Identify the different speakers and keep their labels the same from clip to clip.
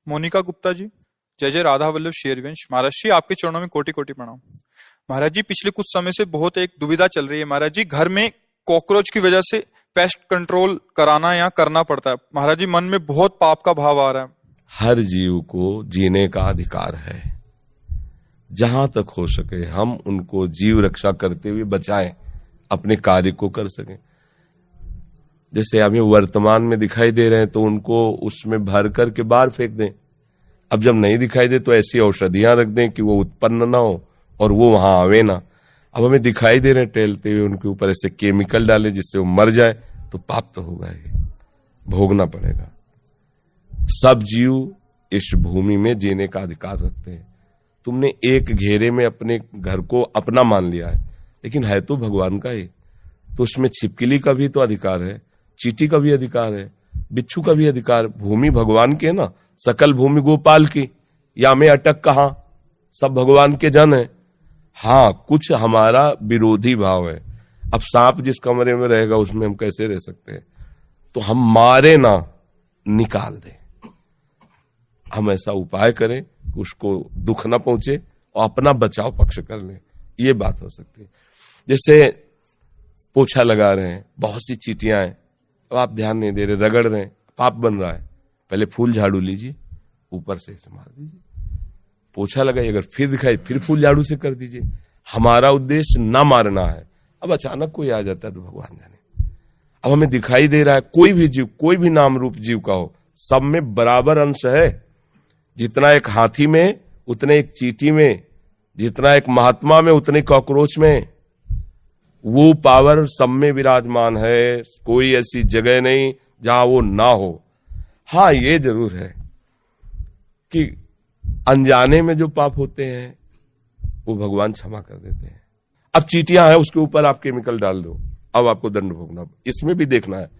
Speaker 1: मोनिका गुप्ता जी, जय जय राधा वल्लभ शेरवंश। महाराज जी आपके चरणों में कोटि कोटि प्रणाम। महाराज जी पिछले कुछ समय से बहुत एक दुविधा चल रही है महाराज जी, घर में कॉकरोच की वजह से पेस्ट कंट्रोल कराना या करना पड़ता है। महाराज जी मन में बहुत पाप का भाव आ रहा है।
Speaker 2: हर जीव को जीने का अधिकार है, जहां तक हो सके हम उनको जीव रक्षा करते हुए बचाएं, अपने कार्य को कर सकें। जैसे हमें वर्तमान में दिखाई दे रहे हैं तो उनको उसमें भर करके बाहर फेंक दें। अब जब नहीं दिखाई दे तो ऐसी औषधियां रख दें कि वो उत्पन्न ना हो और वो वहां आवे ना। अब हमें दिखाई दे रहे हैं टहलते हुए, उनके ऊपर ऐसे केमिकल डाले जिससे वो मर जाए, तो पाप तो होगा ही, भोगना पड़ेगा। सब जीव इस भूमि में जीने का अधिकार रखते हैं। तुमने एक घेरे में अपने घर को अपना मान लिया है, लेकिन है तो भगवान का ही, तो उसमें छिपकली का भी तो अधिकार है, चींटी का भी अधिकार है, बिच्छू का भी अधिकार। भूमि भगवान के ना, सकल भूमि गोपाल की, या में अटक कहां, सब भगवान के जन है। हाँ, कुछ हमारा विरोधी भाव है। अब सांप जिस कमरे में रहेगा उसमें हम कैसे रह सकते हैं? तो हम मारे ना, निकाल दें। हम ऐसा उपाय करें कि उसको दुख ना पहुंचे और अपना बचाव पक्ष कर लें, ये बात हो सकती है। जैसे पोछा लगा रहे हैं, बहुत सी चींटियां हैं, अब आप ध्यान नहीं दे रहे, रगड़ रहे हैं, पाप बन रहा है। पहले फूल झाड़ू लीजिए, ऊपर से इसे मार दीजिए, पोछा लगाइए, अगर फिर दिखाई फिर फूल झाड़ू से कर दीजिए। हमारा उद्देश्य ना मारना है। अब अचानक कोई आ जाता है तो भगवान जाने। अब हमें दिखाई दे रहा है कोई भी जीव, कोई भी नाम रूप जीव का हो, सब में बराबर अंश है। जितना एक हाथी में उतने एक चींटी में, जितना एक महात्मा में उतने कॉकरोच में, वो पावर सब में विराजमान है। कोई ऐसी जगह नहीं जहां वो ना हो। हाँ, ये जरूर है कि अनजाने में जो पाप होते हैं वो भगवान क्षमा कर देते हैं। अब चींटियां हैं, उसके ऊपर आप केमिकल डाल दो, अब आपको दंड भोगना। इसमें भी देखना है,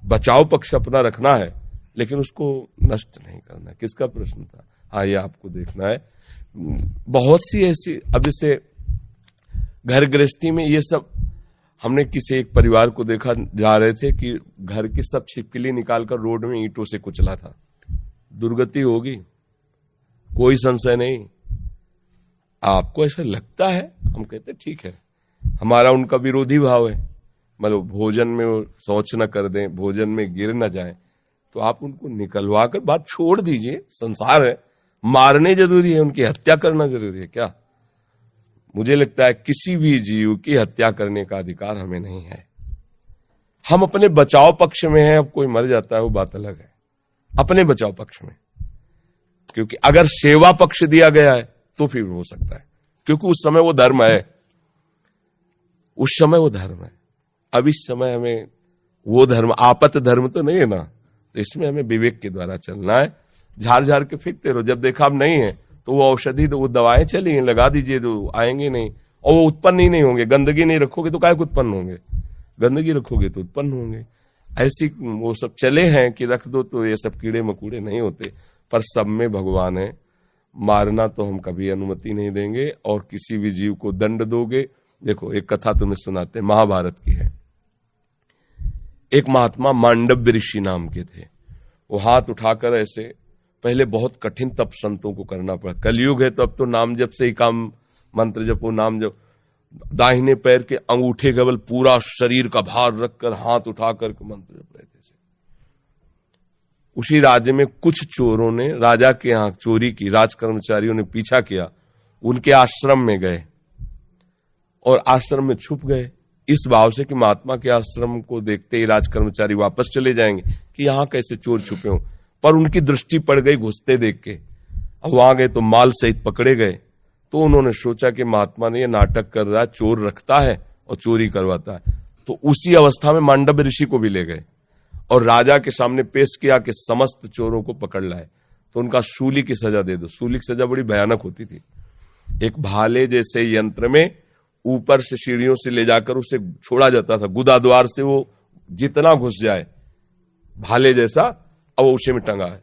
Speaker 2: बचाव पक्ष अपना रखना है, लेकिन उसको नष्ट नहीं करना। किसका प्रश्न था? हाँ, ये आपको देखना है। बहुत सी ऐसी, अब जैसे घर गृहस्थी में ये सब, हमने किसी एक परिवार को देखा, जा रहे थे कि घर की सब छिपकली निकालकर रोड में ईंटों से कुचला था। दुर्गति होगी, कोई संशय नहीं। आपको ऐसा लगता है, हम कहते ठीक है, हमारा उनका विरोधी भाव है, मतलब भोजन में वो शौच न कर दें, भोजन में गिर न जाए, तो आप उनको निकलवा कर बात छोड़ दीजिए। संसार है, मारने जरूरी है, उनकी हत्या करना जरूरी है क्या? मुझे लगता है किसी भी जीव की हत्या करने का अधिकार हमें नहीं है। हम अपने बचाव पक्ष में हैं। अब कोई मर जाता है वो बात अलग है, अपने बचाव पक्ष में। क्योंकि अगर सेवा पक्ष दिया गया है तो फिर हो सकता है, क्योंकि उस समय वो धर्म है, उस समय वो धर्म है। अब इस समय हमें वो धर्म, आपत धर्म तो नहीं है ना, तो इसमें हमें विवेक के द्वारा चलना है। झाड़ झाड़ के फेंकते रहो, जब देखा अब नहीं है तो वो औषधि, वो दवाएं चली हैं, लगा दीजिए, तो आएंगे नहीं और वो उत्पन्न ही नहीं होंगे। गंदगी नहीं रखोगे तो काहे को उत्पन्न होंगे, गंदगी रखोगे तो उत्पन्न होंगे। ऐसी वो सब चले हैं कि रख दो तो ये सब कीड़े मकूड़े नहीं होते, पर सब में भगवान है। मारना तो हम कभी अनुमति नहीं देंगे, और किसी भी जीव को दंड दोगे। देखो, एक कथा तुम्हें सुनाते हैं, महाभारत की है। एक महात्मा मांडव्य ऋषि नाम के थे। वो हाथ उठाकर ऐसे, पहले बहुत कठिन तप संतों को करना पड़ा। कलयुग है तो अब तो नाम जप से ही काम, मंत्र जपो, नाम जप। दाहिने पैर के अंगूठे केवल पूरा शरीर का भार रखकर हाथ उठाकर मंत्र जप रहे थे। उसी राज्य में कुछ चोरों ने राजा के यहां चोरी की, राज कर्मचारियों ने पीछा किया, उनके आश्रम में गए और आश्रम में छुप गए, इस भाव से कि महात्मा के आश्रम को देखते ही राज कर्मचारी वापस चले जाएंगे कि यहां कैसे चोर छुपे हों। पर उनकी दृष्टि पड़ गई घुसते देख के। अब वहां गए तो माल सहित पकड़े गए। तो उन्होंने सोचा कि महात्मा ने ये नाटक कर रहा है, चोर रखता है और चोरी करवाता है। तो उसी अवस्था में मांडव्य ऋषि को भी ले गए और राजा के सामने पेश किया कि समस्त चोरों को पकड़ लाए, तो उनका शूली की सजा दे दो। शूली की सजा बड़ी भयानक होती थी। एक भाले जैसे यंत्र में ऊपर से सीढ़ियों से ले जाकर उसे छोड़ा जाता था, गुदा द्वार से वो जितना घुस जाए, भाले जैसा, अब वो उसी में टंगा है।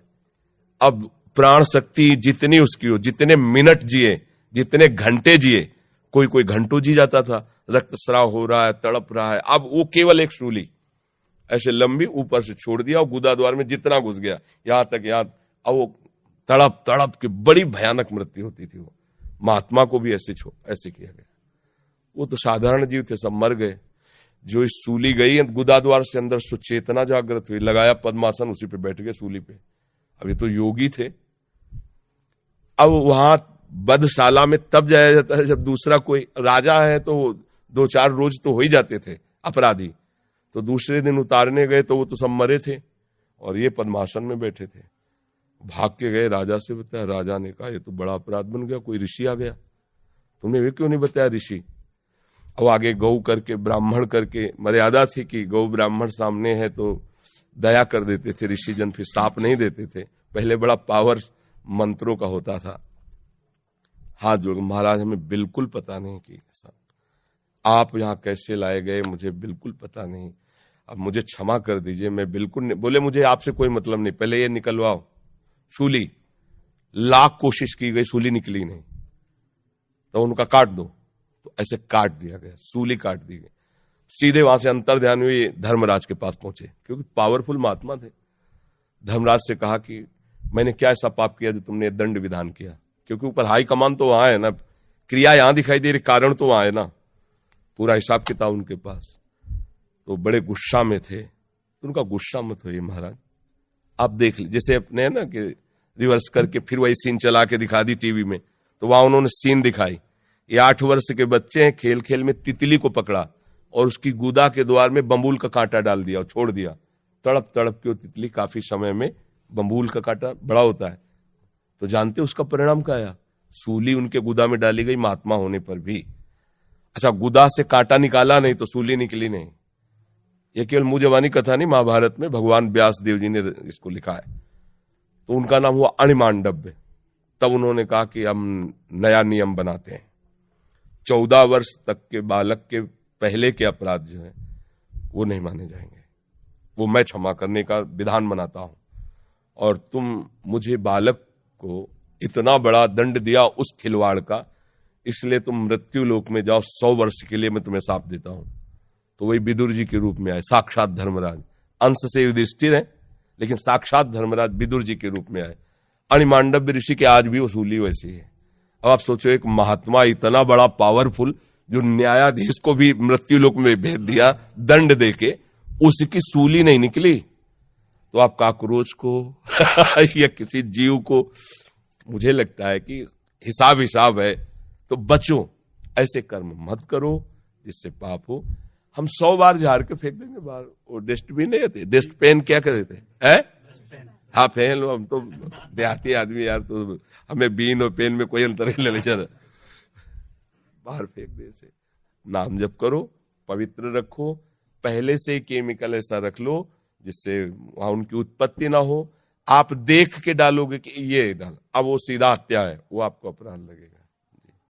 Speaker 2: अब प्राण शक्ति जितनी उसकी हो, जितने मिनट जिए, जितने घंटे जिए, कोई कोई घंटों जी जाता था, रक्तस्राव हो रहा है, तड़प रहा है। अब वो केवल एक शूली ऐसे लंबी ऊपर से छोड़ दिया और गुदा द्वार में जितना घुस गया, यहां तक, यहां, अब वो तड़प तड़प के बड़ी भयानक मृत्यु होती थी। वो महात्मा को भी ऐसे किया गया। वो तो साधारण जीव थे, सब मर गए। जो इस सूली गई गुदा द्वार से अंदर सुचेतना जागृत हुई, लगाया पद्मासन, उसी पे बैठ गए सूली पे। अब ये तो योगी थे। अब वहां बधशाला में तब जाया जाता है जब दूसरा कोई राजा है, तो 2-4 रोज तो हो ही जाते थे अपराधी, तो दूसरे दिन उतारने गए तो वो तो सब मरे थे और ये पद्मासन में बैठे थे। भाग के गए, राजा से बताया। राजा ने कहा ये तो बड़ा अपराध बन गया, कोई ऋषि आ गया, तुमने वे क्यों नहीं बताया ऋषि। अब आगे गौ करके ब्राह्मण करके मर्यादा थी कि गौ ब्राह्मण सामने है तो दया कर देते थे ऋषि जन, फिर साप नहीं देते थे। पहले बड़ा पावर मंत्रों का होता था। हाथ जोड़, महाराज हमें बिल्कुल पता नहीं कि ऐसा आप यहाँ कैसे लाए गए, मुझे बिल्कुल पता नहीं, अब मुझे क्षमा कर दीजिए, मैं बिल्कुल नहीं। बोले मुझे आपसे कोई मतलब नहीं, पहले ये निकलवाओ सूली। लाख कोशिश की गई, सूली निकली नहीं, तो उनका काट दो, तो ऐसे काट दिया गया, सूली काट दी गई। सीधे वहां से अंतर ध्यान हुई, धर्मराज के पास पहुंचे, क्योंकि पावरफुल महात्मा थे। धर्मराज से कहा कि मैंने क्या ऐसा पाप किया जो तुमने दंड विधान किया, क्योंकि ऊपर हाई कमान तो वहां है ना, क्रिया यहां दिखाई दे रही, कारण तो वहां है ना, पूरा हिसाब किताब उनके पास। तो बड़े गुस्सा में थे। तो उनका गुस्सा मत होइए महाराज, आप देख लीजिए, जैसे अपने है ना कि रिवर्स करके फिर वही सीन चला के दिखा दी टीवी में, तो वहां उन्होंने सीन दिखाई। ये 8 वर्ष के बच्चे हैं, खेल खेल में तितली को पकड़ा और उसकी गुदा के द्वार में बम्बूल का कांटा डाल दिया और छोड़ दिया। तड़प तड़प के वो तितली काफी समय में, बम्बूल का कांटा बड़ा होता है, तो जानते उसका परिणाम क्या आया, सूली उनके गुदा में डाली गई महात्मा होने पर भी। अच्छा, गुदा से कांटा निकाला नहीं तो सूली निकली नहीं। ये केवल मुंह जबानी कथा नहीं, महाभारत में भगवान व्यास देव जी ने इसको लिखा है। तो उनका नाम हुआ अणिमांडव्य। तब उन्होंने कहा कि हम नया नियम बनाते हैं, 14 वर्ष तक के बालक के पहले के अपराध जो है वो नहीं माने जाएंगे, वो मैं क्षमा करने का विधान बनाता हूं। और तुम मुझे बालक को इतना बड़ा दंड दिया उस खिलवाड़ का, इसलिए तुम मृत्यु लोक में जाओ, 100 वर्ष के लिए मैं तुम्हें शाप देता हूं। तो वही विदुर जी के रूप में आए, साक्षात धर्मराज। अंश से युधिष्ठिर है, लेकिन साक्षात धर्मराज विदुर जी के रूप में आए। अणिमांडव्य ऋषि के आज भी वसूली वैसी है। अब आप सोचो, एक महात्मा इतना बड़ा पावरफुल, जो न्यायाधीश को भी मृत्यु लोक में भेज दिया दंड देके, उसकी सूली नहीं निकली, तो आप काकरोच को या किसी जीव को, मुझे लगता है कि हिसाब है, तो बचो, ऐसे कर्म मत करो जिससे पाप हो। हम 100 बार झाड़ के फेंक देंगे बाहर, वो डस्टबिन नहीं होते, डस्टपेन क्या कहते हैं, हाँ फेंक लो। हम तो देहाती आदमी यार, तो हमें बीन और पेन में कोई अंतर नहीं ले जाता, बाहर फेंक दे। से नाम जप करो, पवित्र रखो, पहले से केमिकल ऐसा रख लो जिससे वहां उनकी उत्पत्ति ना हो। आप देख के डालोगे कि ये डाल, अब वो सीधा हत्या है, वो आपको अपराध लगेगा।